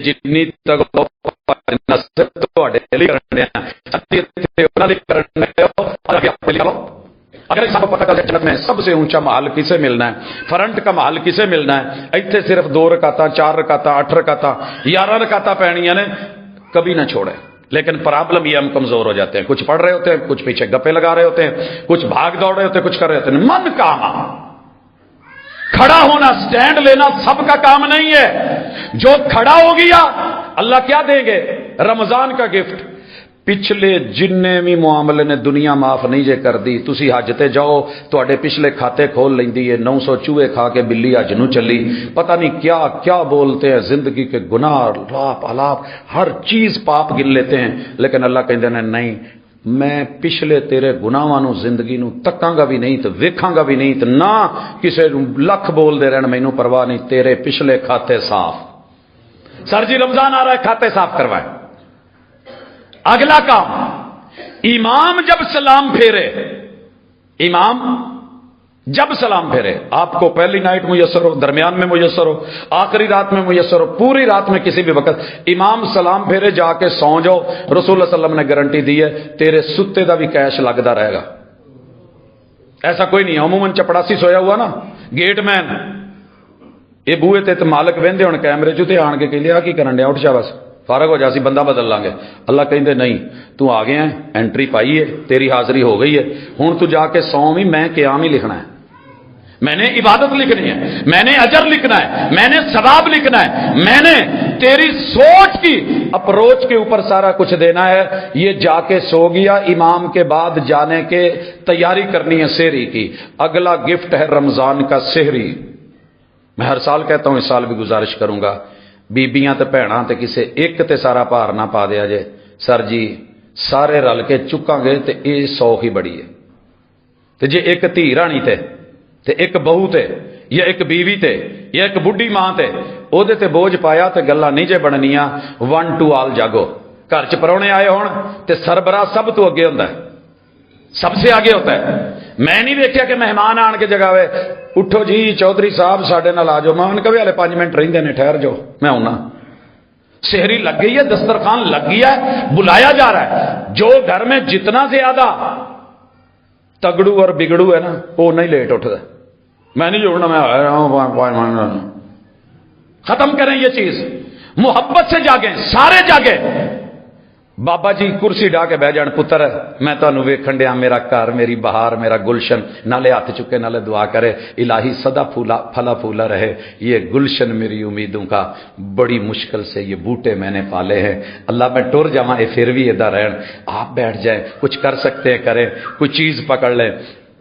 جتنی تک نصب تواڈے لیے کرن ڈیا انہاں لیے کرن ڈیا۔ اگر سب پتہ چل جنت میں سب سے اونچا محل کسے ملنا ہے، فرنٹ کا محل کسے ملنا ہے، ایتھے صرف 2 رکعتاں 4 رکعتاں 8 رکعتاں 11 رکعتاں پڑھنیاں نے، کبھی نہ چھوڑے۔ لیکن پرابلم یہ ہم کمزور ہو جاتے ہیں، کچھ پڑھ رہے ہوتے ہیں، کچھ پیچھے گپے لگا رہے ہوتے ہیں، کچھ بھاگ دوڑ رہے ہوتے ہیں، کچھ کر رہے ہوتے ہیں۔ من کام کھڑا ہونا، سٹینڈ لینا سب کا کام نہیں ہے۔ جو کھڑا ہو گیا اللہ کیا دیں گے؟ رمضان کا گفٹ۔ پچھلے جننے بھی معاملے نے دنیا معاف نہیں جے کر دی، تسی حج تے جاؤ تواڈے پچھلے کھاتے کھول لیندی ہے، 900 چوہے کھا کے بلی حج نو چلی، پتہ نہیں کیا کیا بولتے ہیں، زندگی کے گناہ لاپ الاپ ہر چیز پاپ گن لیتے ہیں، لیکن اللہ کہندے نے نہیں، میں پچھلے تیرے گناہاں نو زندگی نو تکاں گا بھی نہیں تے ویکھاں گا بھی نہیں تے نہ کسے لکھ بول دے رہن مینوں پرواہ نہیں، تیرے پچھلے کھاتے صاف۔ سر جی رمضان آ رہا ہے، کھاتے صاف کروائے۔ اگلا کام، امام جب سلام پھیرے، امام جب سلام پھیرے، آپ کو پہلی نائٹ میسر ہو، درمیان میں میسر ہو، آخری رات میں میسر ہو، پوری رات میں کسی بھی وقت امام سلام پھیرے جا کے سو جاؤ، رسول اللہ صلی اللہ علیہ وسلم نے گارنٹی دی ہے تیرے ستے دا بھی کیش لگتا رہے گا۔ ایسا کوئی نہیں ہے، عموماً چپڑاسی سویا ہوا نا، گیٹ مین یہ بوئے تے مالک وہندے ہن کیمرے چ تے آن کے کہندے آ کی کرن ڈیا، اٹھ جا بس فارغ ہو جاسی، بندہ بدل لیں گے۔ اللہ کہندے نہیں، تو آ گیا ہے، انٹری پائی ہے، تیری حاضری ہو گئی ہے، ہن تو جا کے سو بھی میں قیام ہی لکھنا ہے، میں نے عبادت لکھنی ہے، میں نے اجر لکھنا ہے، میں نے ثواب لکھنا ہے، میں نے تیری سوچ کی اپروچ کے اوپر سارا کچھ دینا ہے۔ یہ جا کے سو گیا، امام کے بعد جانے کے تیاری کرنی ہے سحری کی۔ اگلا گفٹ ہے رمضان کا سحری۔ میں ہر سال کہتا ہوں، اس سال بھی گزارش کروں گا، بیبیاں تے بھیناں تے کسے ایک تے سارا بھار نہ پا دیا جے، سر جی سارے رل کے چکاں گے تے اے 100 ہی بڑی ہے۔ تے جے ایک دھی رانی تے ایک بہو تے یا ایک بیوی تے یا ایک بڈھی ماں تے او دے تے بوجھ پایا تے گلاں نہیں جے بننیاں۔ 1 2 آل جاگو، گھر چ پرونے آئے ہون تے سربراہ سب تو اگے ہوندا ہے، سب سے آگے ہوتا ہے۔ میں نہیں دیکھا کہ مہمان آن کے جگہ ہوئے اٹھو جی چودھری صاحب ساڈے نال آ جاؤ، میں ان کبھی ہلے 5 منٹ رہندے نے، ٹھہر جاؤ میں ہونا۔ سحری لگ گئی ہے، دسترخوان لگ گیا ہے، بلایا جا رہا ہے۔ جو گھر میں جتنا زیادہ تگڑو اور بگڑو ہے نا وہ نہیں لیٹ اٹھتا، میں نہیں جوڑنا، میں آ رہا ہوں۔ ختم کریں یہ چیز، محبت سے جاگیں، سارے جاگیں۔ بابا جی کرسی ڈا کے بہ جان، پتر میں تانوں ویکھن ڈیا، میرا گھر میری بہار میرا گلشن، نالے ہاتھ چکے نالے دعا کرے الہی سدا پھلا پھولا رہے یہ گلشن میری امیدوں کا، بڑی مشکل سے یہ بوٹے میں نے پالے ہیں، اللہ میں ٹر جاواں اے پھر بھی ادا رہن۔ آپ بیٹھ جائیں، کچھ کر سکتے ہیں کریں، کوئی چیز پکڑ لیں،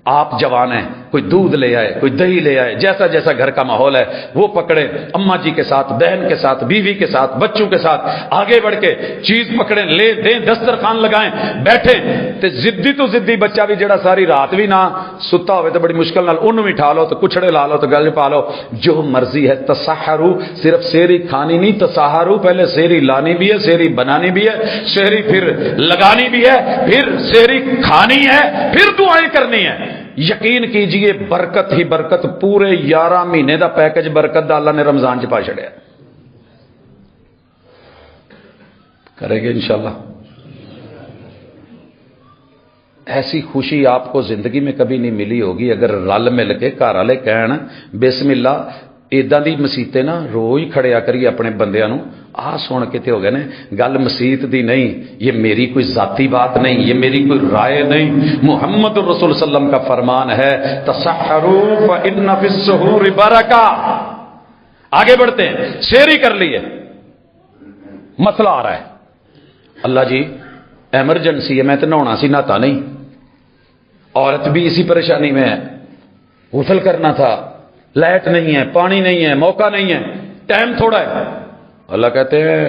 آپ جوان ہیں، کوئی دودھ لے آئے، کوئی دہی لے آئے، جیسا جیسا گھر کا ماحول ہے وہ پکڑے، اماں جی کے ساتھ، بہن کے ساتھ، بیوی کے ساتھ، بچوں کے ساتھ آگے بڑھ کے چیز پکڑیں، لے دیں، دسترخوان لگائیں، بیٹھیں۔ تے زدی تو زدی بچہ بھی جڑا ساری رات بھی نہ ستا ہوئے تو بڑی مشکل نال انہوں بھی ٹھا لو، تو کچھڑے لا لو، تو گل پا لو، جو مرضی ہے۔ تسحرو، صرف سحری کھانی نہیں، تسحرو پہلے سحری لانی بھی ہے، سحری بنانی بھی ہے، سحری پھر لگانی بھی ہے، پھر سحری کھانی ہے، پھر دعائیں کرنی ہے۔ یقین کیجئے برکت ہی برکت، پورے 11 مہینے دا پیکج برکت دا اللہ نے رمضان چ پا چھڑیا، کرے گے انشاءاللہ۔ ایسی خوشی آپ کو زندگی میں کبھی نہیں ملی ہوگی اگر رل مل کے گھر والے کہن بسم اللہ. ایداں دی مسیطے نا روز کھڑیا کریے اپنے بندیاں نو. آ سن کے تے ہو گئے نے گل مسیت دی نہیں, یہ میری کوئی ذاتی بات نہیں, یہ میری کوئی رائے نہیں, محمد رسول صلی اللہ علیہ وسلم کا فرمان ہے تسحروا فإن فی السحور برکہ. آگے بڑھتے ہیں, شیری کر لیے. مسئلہ آ رہا ہے, اللہ جی ایمرجنسی ہے, میں تو نہانا سی نہاتا نہیں, عورت بھی اسی پریشانی میں ہے, غسل کرنا تھا, لائٹ نہیں ہے, پانی نہیں ہے, موقع نہیں ہے, ٹائم تھوڑا ہے. اللہ کہتے ہیں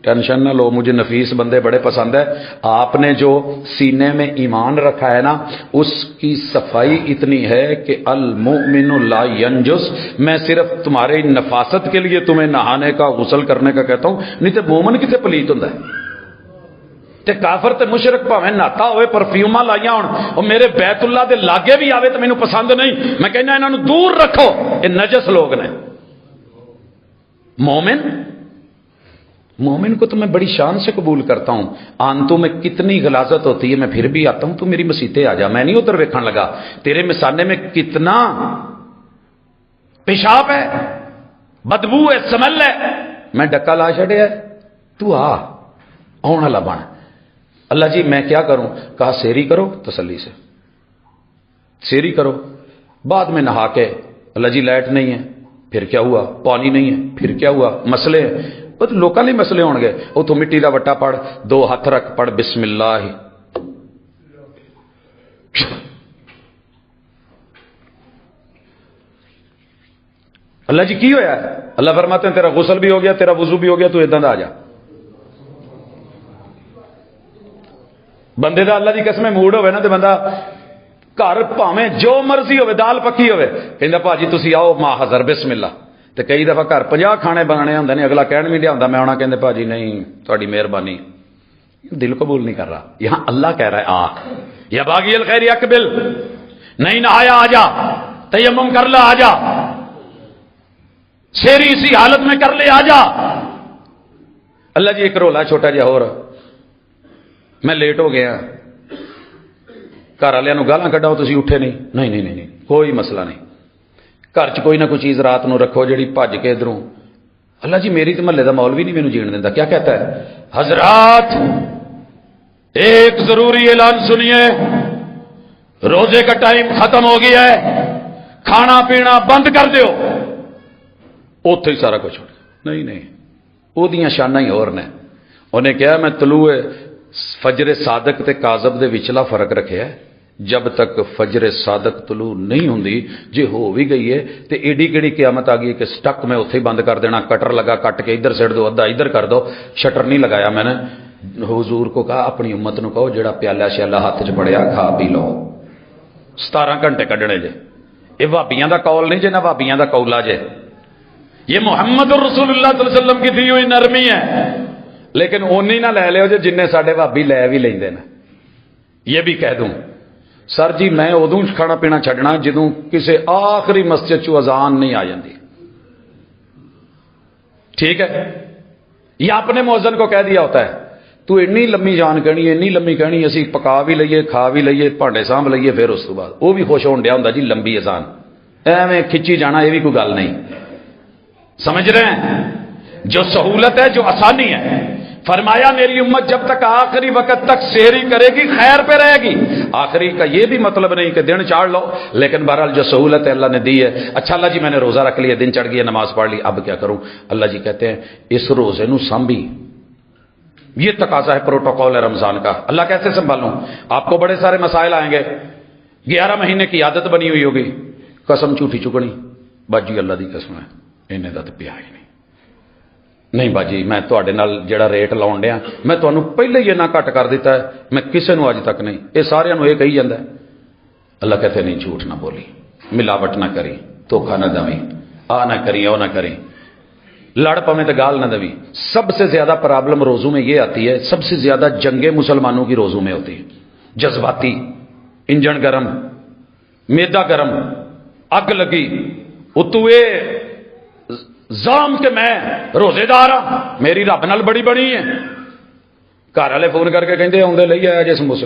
ٹینشن نہ لو, مجھے نفیس بندے بڑے پسند ہے. آپ نے جو سینے میں ایمان رکھا ہے نا اس کی صفائی اتنی ہے کہ المؤمن لا ینجس. میں صرف تمہارے نفاست کے لیے تمہیں نہانے کا غسل کرنے کا کہتا ہوں, نہیں تو مومن کتے پلیت ہوندا ہے. تے کافر تے مشرک بھاویں نہاتا ہوئے پرفیوما لائیاں ہون اور میرے بیت اللہ دے لاگے بھی آوے تو مینوں پسند نہیں. میں کہنا انہاں نوں دور رکھو, یہ نجس لوگ نے. مومن کو تو میں بڑی شان سے قبول کرتا ہوں. آنتوں میں کتنی غلاظت ہوتی ہے, میں پھر بھی آتا ہوں تو میری مسیطے آ جا, میں نہیں ادھر ویکھن لگا. تیرے مسانے میں کتنا پیشاب ہے, بدبو ہے, سمل ہے, میں ڈکا لا چھڑیا, تو آن والا بن. اللہ جی میں کیا کروں؟ کہا سیری کرو تسلی سے, سیری کرو. بعد میں نہا کے اللہ جی لائٹ نہیں ہے, پھر کیا ہوا؟ پانی نہیں ہے, پھر کیا ہوا؟ مسئلے ہیں. بس لوکاں نہیں مسئلے ہون گے. اتوں مٹی دا وٹا پڑھ, 2 ہاتھ رکھ, پڑھ بسم اللہ. اللہ جی کی ہویا ہے؟ اللہ فرماتے ہیں تیرا غسل بھی ہو گیا, تیرا وضو بھی ہو گیا, تو اداں دا آ جا. بندے دا اللہ دی قسم موڈ ہوئے نا تے بندہ گھر پاویں جو مرضی ہوئے, دال پکی ہوئے, کہندا بھاجی تسی آؤ ماں حضر بسم اللہ. تے کئی دفعہ گھر 50 کھانے بنانے ہوندے نے, اگلا کہن بھی لیا ہوندا میں آنا, کہندے بھاجی نہیں تہاڈی مہربانی. دل قبول نہیں کر رہا. یہاں اللہ کہہ رہا ہے یا باغی الخیر اقبل, نہیں نہایا آ جا, تیمم کر لے آ جا, شیری اسی حالت میں کر لے آ جا. اللہ جی ایک رولا چھوٹا جہا اور, میں لیٹ ہو گیا, گھر والوں گالاں کڈاؤ تسی اٹھے نہیں, نہیں نہیں نہیں کوئی مسئلہ نہیں, گھر چ کوئی نہ کوئی چیز رات نو رکھو جڑی بھج کے ادھروں. اللہ جی میری تو محلے دا مولوی نہیں مینوں جین دیندا. کیا کہتا ہے؟ حضرات ایک ضروری اعلان سنیے, روزے کا ٹائم ختم ہو گیا ہے, کھانا پینا بند کر دیو. اوتھے ہی سارا کچھ نہیں نہیں, او دیاں شاناں ہی اور نے. انہیں کہا میں طلوع فجر صادق تے کاذب دے وچلا فرق رکھیا ہے. جب تک فجر صادق طلوع نہیں ہوندی, جے ہو بھی گئی ہے تے ایڈی کیڑی قیامت آ گئی کہ سٹک میں اوتھے بند کر دینا. کٹر لگا, کٹ کے ادھر سیٹ دو, ادھا ادھر کر دو. شٹر نہیں لگایا میں نے. حضور کو کہا اپنی امت نو کہو جڑا پیالہ شیالہ ہاتھ چ پڑیا کھا پی لو, 17 گھنٹے کڈنے جے. یہ بھابیاں دا قول نہیں جے, نہ بھابیاں دا قولا جے. یہ محمد رسول اللہ صلی اللہ علیہ وسلم کی دی ہوئی نرمی ہے. لیکن اونی نہ لے لو جو جن ساڈے بھابی لے بھی لیندے نے. یہ بھی کہہ دوں سر جی میں ادوں کھانا پینا چھڈنا جدوں کسی آخری مسجد چو اذان نہیں آ جاندی. ٹھیک ہے, یا اپنے مؤذن کو کہہ دیا ہوتا ہے تو اینی لمبی جان کہنی, اینی لمبی کہنی, اسی پکا بھی لئیے, کھا بھی لئیے, بھانڈے سانبھ لئیے, پھر اس تو بعد وہ بھی خوش ہون ڈیا ہوندا جی لمبی اذان. ایویں کھچی جانا یہ بھی کوئی گل نہیں. سمجھ رہے ہیں؟ جو سہولت ہے, جو آسانی ہے, فرمایا میری امت جب تک آخری وقت تک سحری کرے گی خیر پہ رہے گی. آخری کا یہ بھی مطلب نہیں کہ دن چاڑ لو, لیکن بہرحال جو سہولت ہے اللہ نے دی ہے. اچھا اللہ جی میں نے روزہ رکھ لیا, دن چڑھ گیا, نماز پڑھ لی, اب کیا کروں؟ اللہ جی کہتے ہیں اس روزے نو سنبھی, یہ تقاضا ہے پروٹوکول ہے رمضان کا. اللہ کیسے سنبھالوں؟ آپ کو بڑے سارے مسائل آئیں گے. 11 مہینے کی عادت بنی ہوئی ہوگی, قسم جھوٹی چکنی, باجی اللہ دی قسم ہے انہیں دا تے پیا ہی نہیں باجی میں تواڈے نال جڑا ریٹ لاؤن ڈیا میں تانوں پہلے ہی اتنا گھٹ کر دیتا ہے, میں کسے نو اج تک نہیں. یہ سارے نو یہ کہی جاندا ہے. اللہ کہتے نہیں جھوٹ نہ بولی, ملاوٹ نہ کری, دھوکھا نہ دوی, آ نہ کری او نہ کری, لڑ پویں تو گال نہ دوی. سب سے زیادہ پرابلم روزوں میں یہ آتی ہے, سب سے زیادہ جنگیں مسلمانوں کی روزوں میں ہوتی ہے. جذباتی, انجن گرم, میدا گرم, اگ لگی, اتوے زام کہ میں روزے دار ہاں, میری رب نال بڑی بنی ہے. گھر والے فون کر کے کہندے آوندے لئی آیا جے سموسے,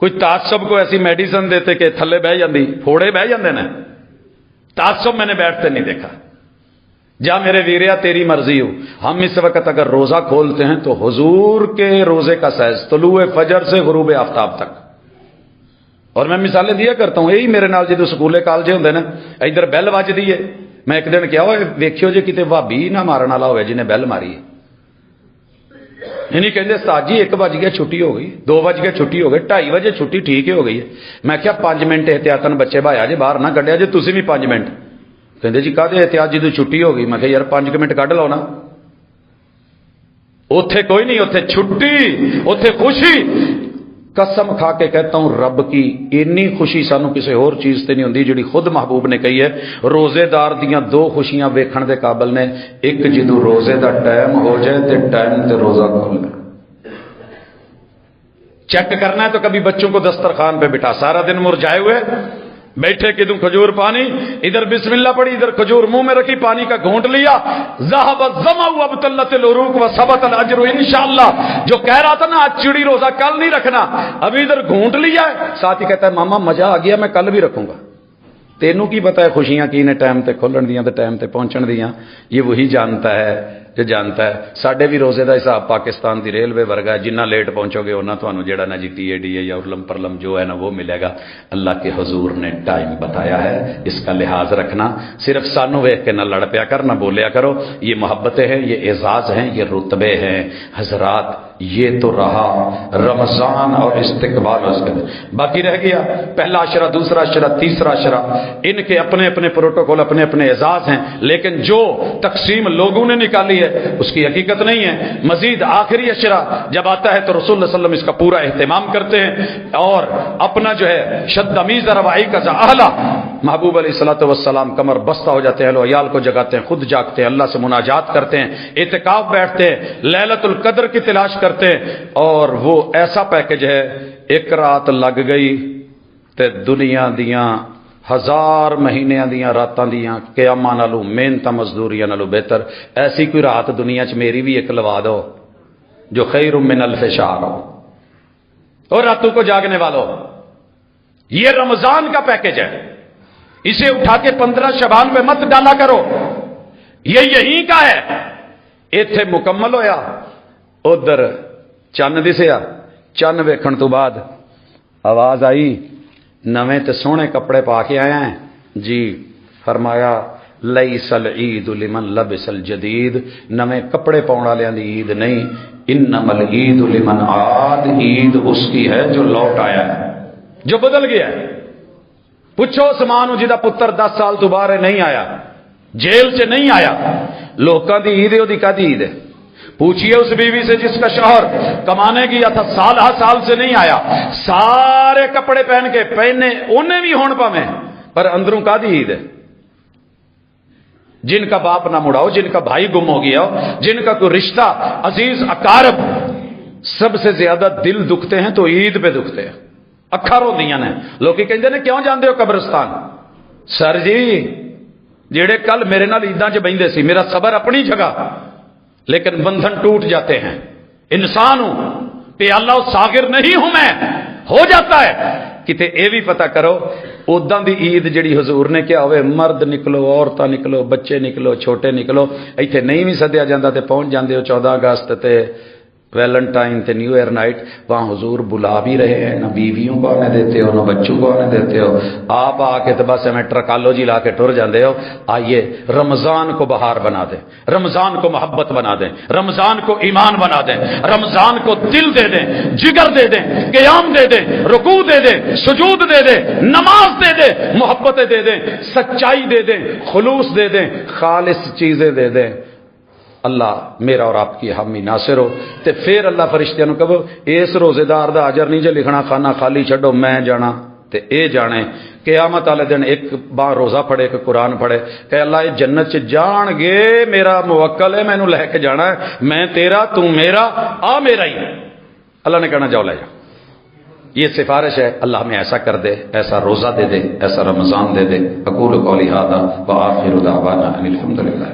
کوئی تعصب کو ایسی میڈیسن دیتے کہ تھلے بہ جاندی پھوڑے بہ جاندے نا، تعصب میں نے بیٹھتے نہیں دیکھا۔ جا میرے ویریا تیری مرضی ہو۔ ہم اس وقت اگر روزہ کھولتے ہیں تو حضور کے روزے کا سائز طلوع فجر سے غروب آفتاب تک، اور میں مثالیں دیا کرتا ہوں، یہی میرے نال جدو سکولے کالجے ہوندے نا، ادھر بیل وجدی ہے، میں ایک دن کیا ہوئے ویکھیو جی کتے بھابی نہ مارن والا ہوئے جنہیں بیل ماری ہے، انہیں کہندے استاد جی 1 بج گیا چھٹی ہو گئی، 2 بج گیا چھٹی ہو گئی، 2:30 بجے چھٹی ٹھیک ہو گئی ہے۔ میں کیا 5 منٹ احتیاطاً بچے بھایا جی باہر نہ کڈیا جی، تسی بھی 5 منٹ کہندے جی کہتے احتیاط جدو چھٹی ہو گئی، میں کہ یار 5 منٹ کڈ لو نا۔ اوتھے کوئی نہیں، اوتھے چھٹی، اوتھے خوشی۔ قسم کھا کے کہتا ہوں رب کی اتنی خوشی سانو کسی اور چیز تے نہیں ہوندی جڑی خود محبوب نے کہی ہے۔ روزے دار دیاں 2 خوشیاں ویکھن دے قابل نے، ایک جدو روزے دا ٹائم ہو جائے تے ٹائم تے روزہ کھول لے۔ چیک کرنا ہے تو کبھی بچوں کو دسترخوان پہ بٹھا، سارا دن مرجھائے ہوئے بیٹھے کہ تم کھجور پانی، ادھر بسم اللہ پڑھی، ادھر کھجور منہ میں رکھی، پانی کا گھونٹ لیا، ذهب الظمأ وابتلت العروق وثبت الاجر انشاءاللہ۔ جو کہہ رہا تھا نا آج چڑی روزہ کل نہیں رکھنا، ابھی ادھر گھونٹ لیا ہے، ساتھ ہی کہتا ہے ماما مزہ آ گیا میں کل بھی رکھوں گا۔ تینوں کی پتہ ہے خوشیاں کی نے ٹائم تے کھولن دیاں تے ٹائم تے پہنچن دیاں، یہ وہی جانتا ہے جو جانتا ہے۔ ساڈے بھی روزے دا حساب پاکستان دی ریلوے ورگا ہے، جنہ لیٹ پہنچو گے انہاں تھانوں جڑا نا جی ٹی اے ڈی اے یا ارلم پرلم جو ہے نا وہ ملے گا۔ اللہ کے حضور نے ٹائم بتایا ہے، اس کا لحاظ رکھنا، صرف سانو ویکھ کے نہ لڑ پیا کر، نہ بولیا کرو۔ یہ محبتیں ہیں، یہ اعزاز ہیں، یہ رتبے ہیں۔ حضرات یہ تو رہا رمضان اور استقبال اس کے، باقی رہ گیا پہلا عشرہ، دوسرا عشرہ، تیسرا عشرہ، ان کے اپنے اپنے پروٹوکول، اپنے اپنے اعزاز ہیں، لیکن جو تقسیم لوگوں نے نکالی ہے اس کی حقیقت نہیں ہے۔ مزید آخری عشرہ جب آتا ہے تو رسول اللہ صلی اللہ علیہ وسلم اس کا پورا اہتمام کرتے ہیں، اور اپنا جو ہے شد امیز روائی کا اعلیٰ محبوب علیہ الصلوۃ والسلام کمر بستہ ہو جاتے ہیں، اہل و عیال کو جگاتے ہیں، خود جاگتے ہیں، اللہ سے مناجات کرتے ہیں، اعتکاف بیٹھتے ہیں، لیلۃ القدر کی تلاش کرتے ہیں، اور وہ ایسا پیکج ہے ایک رات لگ گئی تے دنیا دیاں 1000 مہینے دیاں راتاں دیاں قیاماں نالوں محنت مزدوریاں نالوں بہتر۔ ایسی کوئی رات دنیا چ میری بھی ایک لوا دو جو خیر من الف شہر ہو، اور راتوں کو جاگنے والوں، یہ رمضان کا پیکج ہے، اسے اٹھا کے 15 شعبان میں مت ڈالا کرو، یہ یہیں کا ہے۔ ایتھے مکمل ہویا، ادھر چن دسیا، چن ویکھن تو بعد آواز آئی نویں تے سونے کپڑے پا کے آیا ہیں جی، فرمایا لیس العید لمن لبس الجدید، نویں کپڑے پاؤن والے دی عید نہیں، انما العید لمن عاد، عید اس کی ہے جو لوٹ آیا ہے، جو بدل گیا ہے۔ پوچھو سمان جہاں پتر 10 سال تو باہر نہیں آیا، جیل سے نہیں آیا، لوکاں دی عید ہے، وہ کدی عید ہے؟ پوچھئے اس بیوی سے جس کا شوہر کمانے گیا تھا، سال ہر سال سے نہیں آیا، سارے کپڑے پہن کے پہنے انہیں بھی ہون پاویں، پر اندروں کا دی عید ہے؟ جن کا باپ نہ مڑا ہو، جن کا بھائی گم ہو گیا ہو، جن کا کوئی رشتہ عزیز اقارب سب سے زیادہ دل دکھتے ہیں تو عید پہ دکھتے ہیں، اکھا روندیاں نے۔ لوگ کہندے نے کیوں جاندے ہو قبرستان؟ سر جی جڑے کل میرے نال عیداں چ بہندے سی، میرا صبر اپنی جگہ، لیکن بندھن ٹوٹ جاتے ہیں، انسان ہوں، پیالہ ساغر نہیں ہوں میں، ہو جاتا ہے۔ کتے اے بھی پتہ کرو اداں دی عید جڑی حضور نے کیا ہوئے، مرد نکلو، عورتاں نکلو، بچے نکلو، چھوٹے نکلو، ایتھے نہیں بھی سدیا جاندہ تے پہنچ جاندے ہو 14 اگست تے ویلنٹائن تے نیو ایئر نائٹ، وہاں حضور بلا بھی رہے ہیں، نہ بیویوں کو آنے دیتے ہو، نہ بچوں کو آنے دیتے ہو، آپ آ کے تو بس ہمیں ٹرکالوجی لا کے ٹر جاندے ہو۔ آئیے رمضان کو بہار بنا دیں، رمضان کو محبت بنا دیں، رمضان کو ایمان بنا دیں، رمضان کو دل دے دیں، جگر دے دیں، قیام دے دیں، رکوع دے دیں، سجود دے دیں، نماز دے دیں، محبتیں دے دیں، سچائی دے دیں، خلوص دے دیں، خالص چیزیں دے دیں۔ اللہ میرا اور آپ کی حامی ناصر ہو۔ تے پھر اللہ فرشتیاں نو کہو اس روزے دار دا اجر نہیں جے لکھنا، خانہ خالی چھڈو، میں جانا تے اے جانے۔ قیامت والے دن ایک بار روزہ پڑھے، ایک قرآن پڑھے کہ اللہ یہ جنت چ جان گے، میرا موکل ہے، مینوں لے کے جانا ہے، میں تیرا، تو میرا، آ میرا ہی۔ اللہ نے کہنا جاؤ لے جاؤ۔ یہ سفارش ہے، اللہ ہمیں ایسا کر دے، ایسا روزہ دے دے، ایسا رمضان دے دے۔ اقول قولی ھذا وآخر دعوانا ان الحمد للہ۔